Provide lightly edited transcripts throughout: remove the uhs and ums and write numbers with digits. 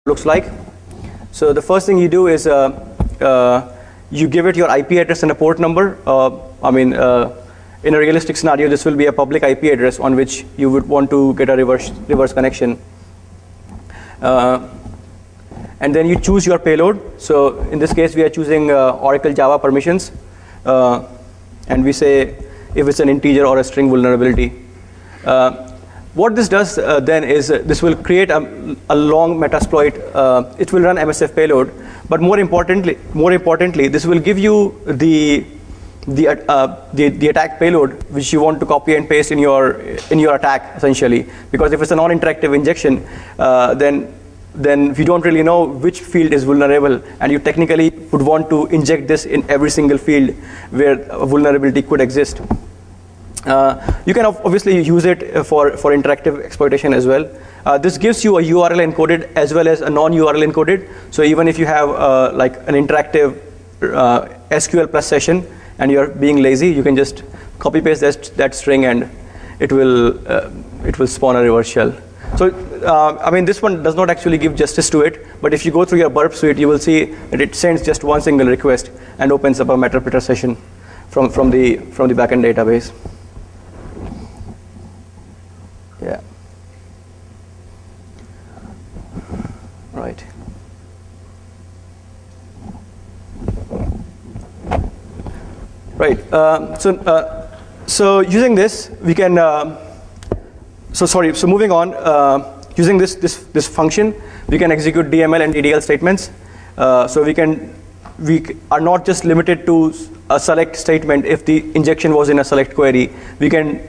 looks like. So the first thing you do is you give it your IP address and a port number. In a realistic scenario, this will be a public IP address on which you would want to get a reverse connection. And then you choose your payload. So in this case, we are choosing Oracle Java permissions. And we say if it's an integer or a string vulnerability. What this does then is this will create a long metasploit. It will run MSF payload, but more importantly, this will give you the attack payload which you want to copy and paste in your attack, essentially. Because if it's a non-interactive injection, then we don't really know which field is vulnerable, and you technically would want to inject this in every single field where a vulnerability could exist. You can obviously use it for interactive exploitation as well. This gives you a URL encoded as well as a non-URL encoded. So even if you have like an interactive SQL plus session and you're being lazy, you can just copy paste that string and it will spawn a reverse shell. So this one does not actually give justice to it, but if you go through your burp suite, you will see that it sends just one single request and opens up a Meterpreter session from the backend database. Yeah. Right. Right. So using this, we can. So moving on. Using this function, we can execute DML and DDL statements. So we are not just limited to a select statement. If the injection was in a select query, we can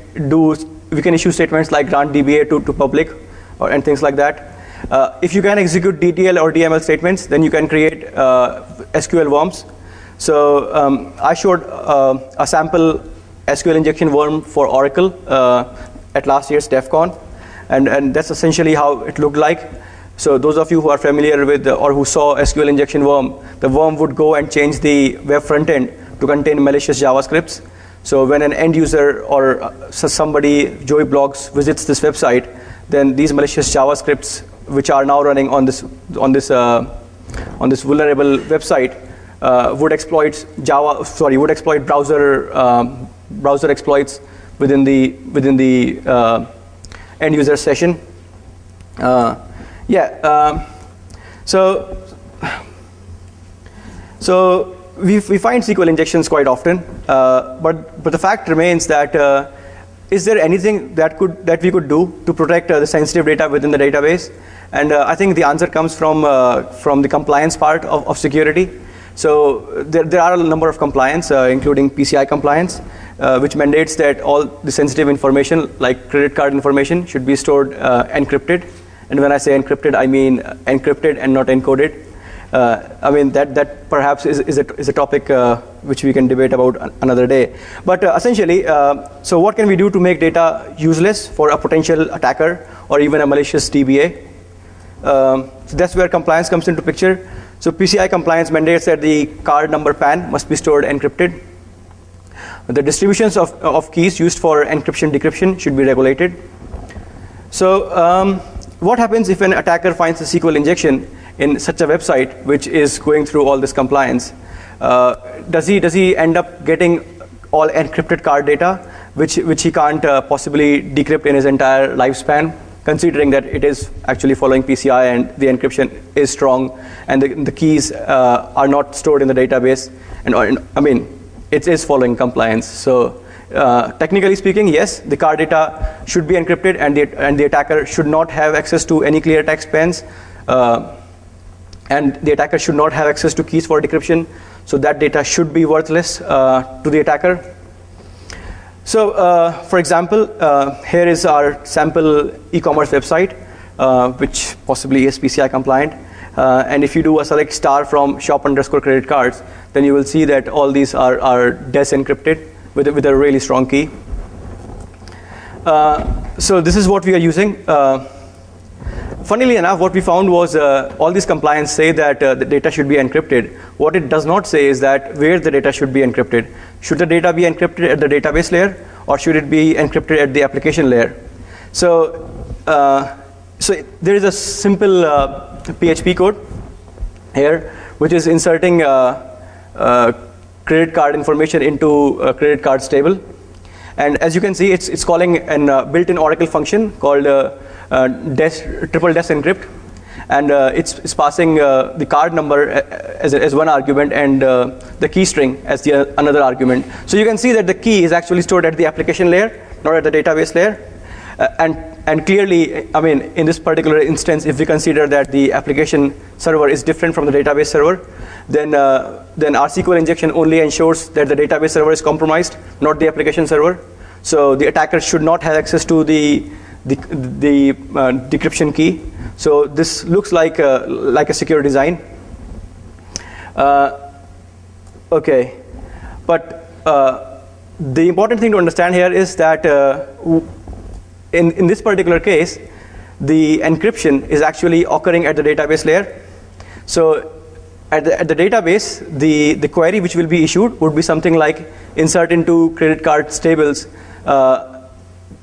issue statements like grant DBA to public and things like that. If you can execute DDL or DML statements, then you can create SQL worms. So I showed a sample SQL injection worm for Oracle at last year's DEF CON, and that's essentially how it looked like. So those of you who are familiar with or who saw SQL injection worm, the worm would go and change the web front end to contain malicious JavaScripts. So when an end user or somebody, Joey Blogs, visits this website, then these malicious JavaScripts, which are now running on this vulnerable website, would exploit browser exploits within the end user session. So we find SQL injections quite often, but the fact remains that is there anything that we could do to protect the sensitive data within the database? And I think the answer comes from the compliance part of security. So there are a number of compliance, including PCI compliance, which mandates that all the sensitive information, like credit card information, should be stored encrypted. And when I say encrypted, I mean encrypted and not encoded. That perhaps is a topic which we can debate about another day. But essentially, so what can we do to make data useless for a potential attacker or even a malicious DBA? So that's where compliance comes into picture. So PCI compliance mandates that the card number PAN must be stored encrypted. The distributions of keys used for encryption decryption should be regulated. So what happens if an attacker finds a SQL injection in such a website which is going through all this compliance? Does he end up getting all encrypted card data, which he can't possibly decrypt in his entire lifespan, considering that it is actually following PCI and the encryption is strong and the keys are not stored in the database, and it is following compliance. So technically speaking, yes, the card data should be encrypted, and the attacker should not have access to any clear text pens, and the attacker should not have access to keys for decryption. So that data should be worthless to the attacker. So for example, here is our sample e-commerce website, which possibly is PCI compliant. And if you do a select star from shop_credit cards, then you will see that all these are desencrypted with a really strong key. So this is what we are using. Funnily enough, what we found was all these compliance say that the data should be encrypted. What it does not say is that where the data should be encrypted. Should the data be encrypted at the database layer, or should it be encrypted at the application layer? So there is a simple PHP code here, which is inserting credit card information into a credit cards table. And as you can see, it's calling a built-in Oracle function called triple des encrypt, and it's passing the card number as one argument and the key string as the another argument. So you can see that the key is actually stored at the application layer, not at the database layer. And clearly, I mean, in this particular instance, if we consider that the application server is different from the database server, then our SQL injection only ensures that the database server is compromised, not the application server. So the attacker should not have access to the decryption key. So this looks like a secure design. Okay, but the important thing to understand here is that in this particular case, the encryption is actually occurring at the database layer. So at the database, the query which will be issued would be something like insert into credit cards tables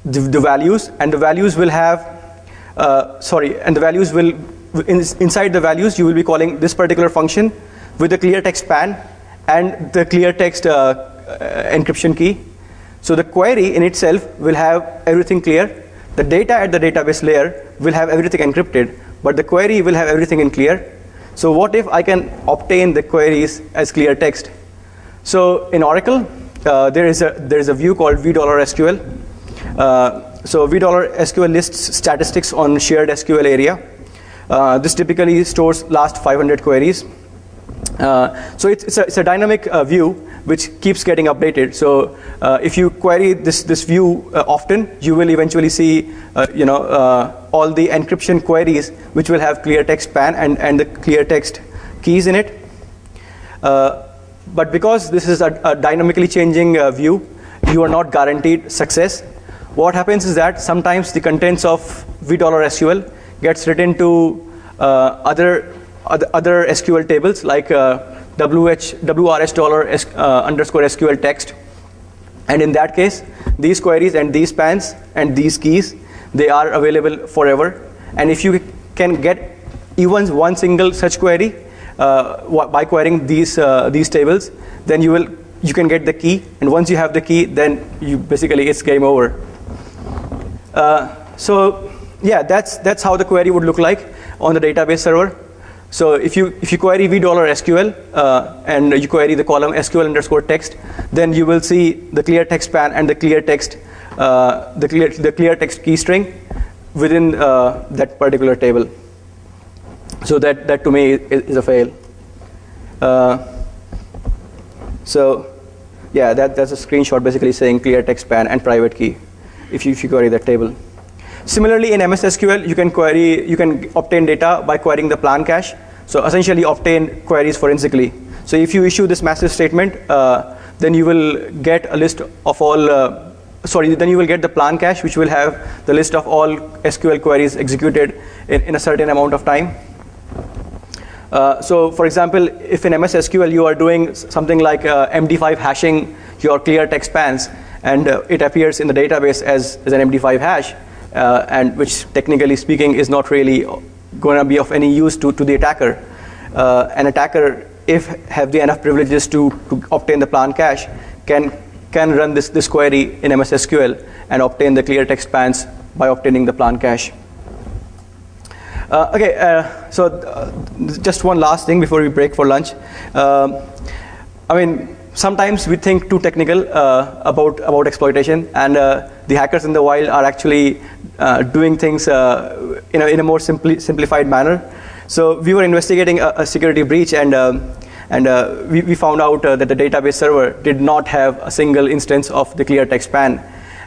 the values, and the values will have inside the values you will be calling this particular function with the clear text span and the clear text encryption key. So the query in itself will have everything clear. The data at the database layer will have everything encrypted, but the query will have everything in clear. So what if I can obtain the queries as clear text? So in Oracle, there is a view called $SQL. So $SQL lists statistics on shared SQL area. This typically stores last 500 queries. So it's a dynamic view which keeps getting updated. So if you query this view often, you will eventually see all the encryption queries which will have clear text span and the clear text keys in it. But because this is a dynamically changing view, you are not guaranteed success. What happens is that sometimes the contents of $SQL gets written to other SQL tables like $_SQL text, and in that case, these queries and these spans and these keys, they are available forever. And if you can get even one single such query by querying these tables, then you can get the key, and once you have the key, then it's game over. So yeah, that's how the query would look like on the database server. So if you query $SQL and you query the column SQL_text, then you will see the clear text span and the clear text key string within that particular table. So that to me is a fail. So yeah, that's a screenshot basically saying clear text span and private key if you query that table. Similarly, in MS SQL, you can obtain data by querying the plan cache. So essentially obtain queries forensically. So if you issue this massive statement, then you will get a list of all, then you will get the plan cache, which will have the list of all SQL queries executed in a certain amount of time. So for example, if in MS SQL you are doing something like MD5 hashing your clear text spans, and it appears in the database as an MD5 hash, and which technically speaking is not really going to be of any use to the attacker. An attacker, if have the enough privileges to obtain the plan cache, can run this query in MS SQL and obtain the clear text spans by obtaining the plan cache. So just one last thing before we break for lunch. I mean, sometimes we think too technical about exploitation, and the hackers in the wild are actually doing things in a more simplified manner. So we were investigating a security breach, and we found out that the database server did not have a single instance of the clear text span.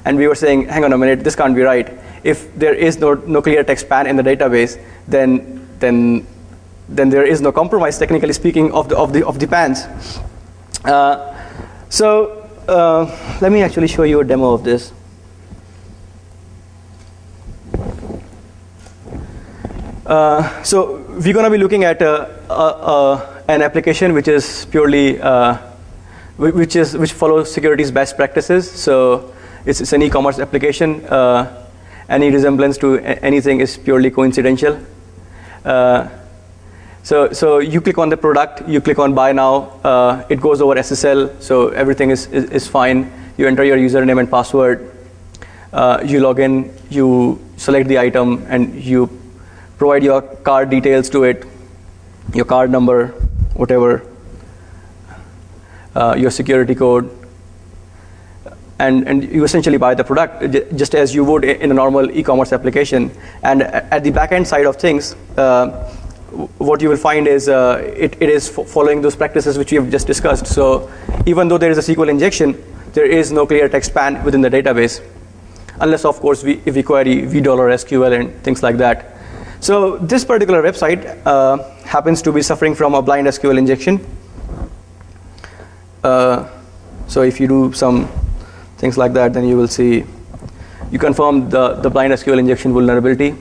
And we were saying, hang on a minute, this can't be right. If there is no clear text span in the database, then there is no compromise, technically speaking, of the pans. So let me actually show you a demo of this. So we're going to be looking at an application which is purely which follows security's best practices. So it's an e-commerce application. Any resemblance to anything is purely coincidental. So you click on the product, you click on buy now, it goes over SSL, so everything is fine. You enter your username and password, you log in, you select the item, and you provide your card details to it, your card number, whatever, your security code, and you essentially buy the product just as you would in a normal e-commerce application. And at the back-end side of things, what you will find is it is following those practices which we have just discussed. So even though there is a SQL injection, there is no clear text span within the database, unless of course if we query $SQL and things like that. So this particular website happens to be suffering from a blind SQL injection. So if you do some things like that, then you will see you confirm the blind SQL injection vulnerability.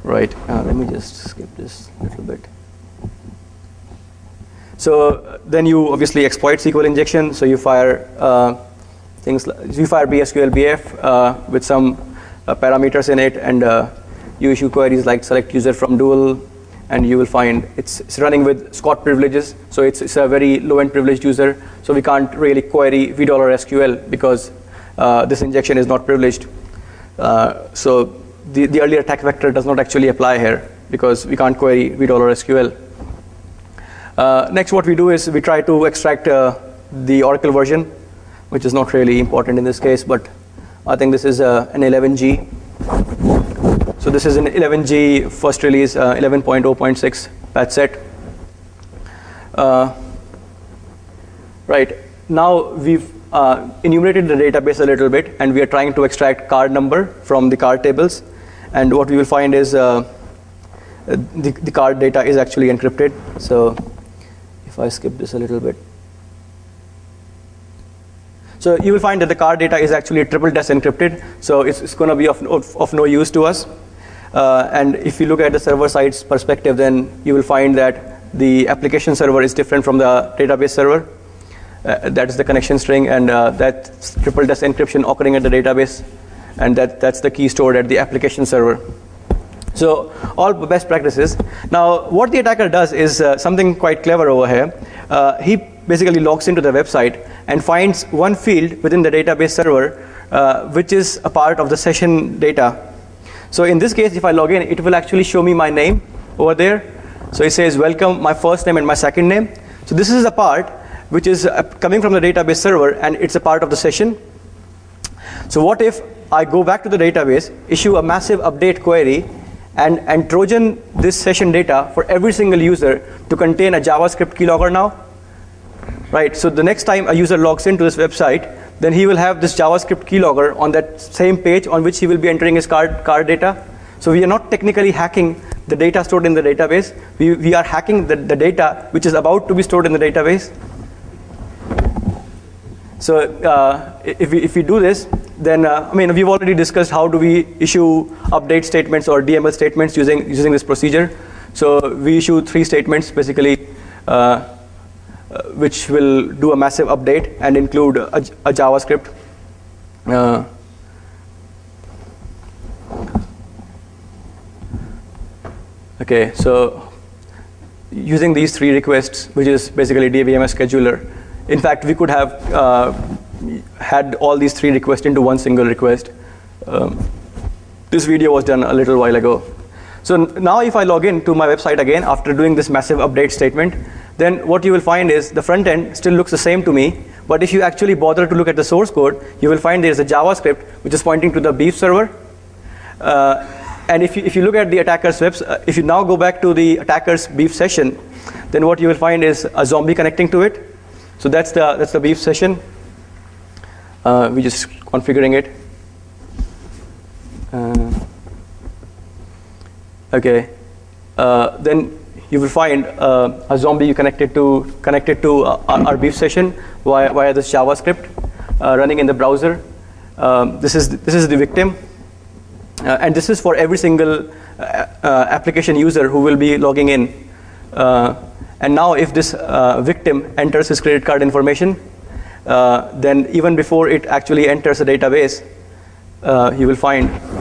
Right, let me just skip this a little bit. So then you obviously exploit SQL injection. So you fire things like you fire BSQL BF with some parameters in it, and you issue queries like select user from dual, and you will find it's running with Scott privileges. So it's a very low-end privileged user. So we can't really query $SQL because this injection is not privileged. So the earlier attack vector does not actually apply here because we can't query $SQL. Next, what we do is we try to extract the Oracle version, which is not really important in this case, but I think this is an 11G. So this is an 11G first release, 11.0.6 patch set. Right, now we've enumerated the database a little bit, and we are trying to extract card number from the card tables. And what we will find is the card data is actually encrypted. So if I skip this a little bit. So you will find that the card data is actually triple dash encrypted. So it's going to be of no use to us. And if you look at the server side's perspective, then you will find that the application server is different from the database server. That is the connection string, and that's triple dash encryption occurring at the database. And that's the key stored at the application server. So all best practices. Now what the attacker does is something quite clever over here. He basically logs into the website and finds one field within the database server which is a part of the session data. So in this case, if I log in, it will actually show me my name over there. So it says welcome, my first name and my second name. So this is a part which is coming from the database server, and it's a part of the session. So what if I go back to the database, issue a massive update query, and Trojan this session data for every single user to contain a JavaScript keylogger now? Right, so the next time a user logs into this website, then he will have this JavaScript keylogger on that same page on which he will be entering his card data. So we are not technically hacking the data stored in the database. We are hacking the data which is about to be stored in the database. So if we do this, then I mean, we've already discussed how do we issue update statements or DML statements using this procedure. So we issue 3 statements basically, which will do a massive update and include a JavaScript. Okay, so using these 3 requests, which is basically DBMS scheduler. In fact, we could have had all these 3 requests into one single request. This video was done a little while ago. So now if I log in to my website again after doing this massive update statement, then what you will find is the front end still looks the same to me, but if you actually bother to look at the source code, you will find there is a JavaScript which is pointing to the beef server. And if you look at the attacker's website, if you now go back to the attacker's beef session, then what you will find is a zombie connecting to it. So that's the beef session. We're just configuring it. Okay. Then you will find a zombie connected to our beef session via this JavaScript running in the browser. This is the victim, and this is for every single application user who will be logging in. And now if this victim enters his credit card information, then even before it actually enters the database, you will find